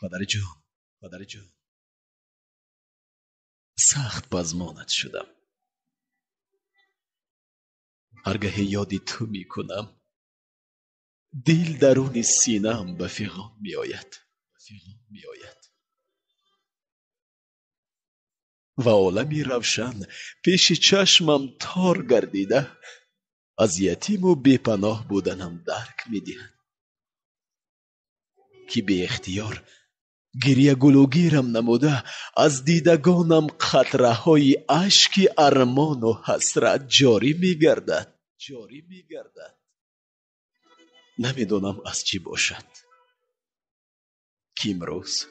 پدر جان، سخت پزمانت شدم. هرگاه یادی تو می کنم، دل درون سینه‌ام به فغان می آید و عالمی روشن پیش چشمم تار گردیده از یتیم و بیپناه بودنم درک می دهد که به اختیار گریه گلوگیرم نموده از دیدگانم قطره های اشک ارمان و حسرت جاری می گردد. نمیدانم از چی باشد که امروز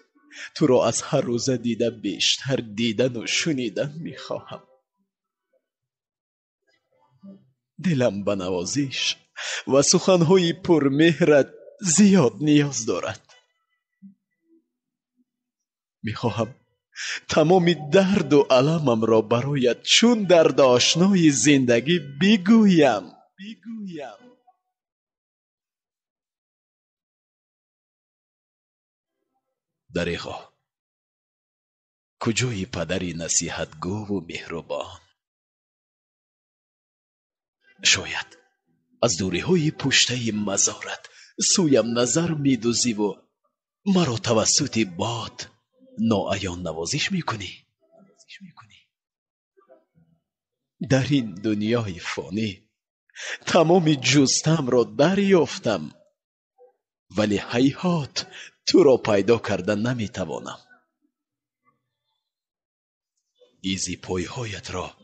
تو را از هر روزه دیده بیشتر دیدن و شنیدن می خواهم. دلم به نوازش و سخنهای پرمهرت زیاد نیاز دارد. می خواهم تمام درد و علمم را برایت چون درد آشنای زندگی بگویم. دریغا کجای پدری نصیحتگو و مهربان؟ شاید از دوری های پشته مزارت سویم نظر می دوزی و مرا توسط باد ناعیان نوازش می کنی. در این دنیای فانی تمام جستم را دریافتم، ولی هیهات تو را پیدا کردن نمی توانم. ایزی پایهایت را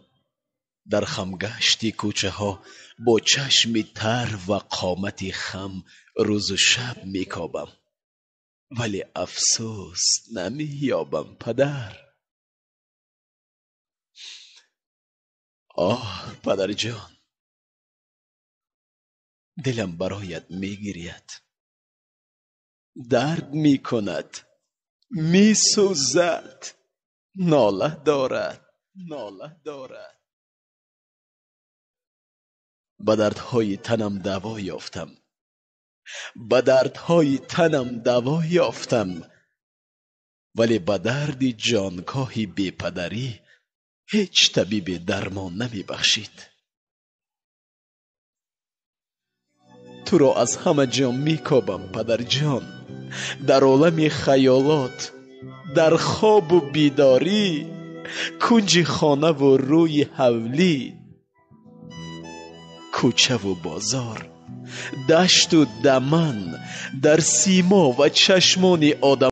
در خمگشتی کوچه ها با چشم تر و قامت خم روز و شب می کابم، ولی افسوس نمی یابم پدر. آه پدر جان، دلم برایت می گرید، درد می کند، می سوزد، ناله دارد. به دردهای تنم دوا یافتم، ولی به درد جانکاه بی پدری هیچ طبیب درمان نمی بخشید. تو را از همه جا می کابم پدر جان، در عالم خیالات، در خواب و بیداری، کنج خانه و روی حولی، کوچه و بازار، دشت و دمن، در سیما و چشمان آدم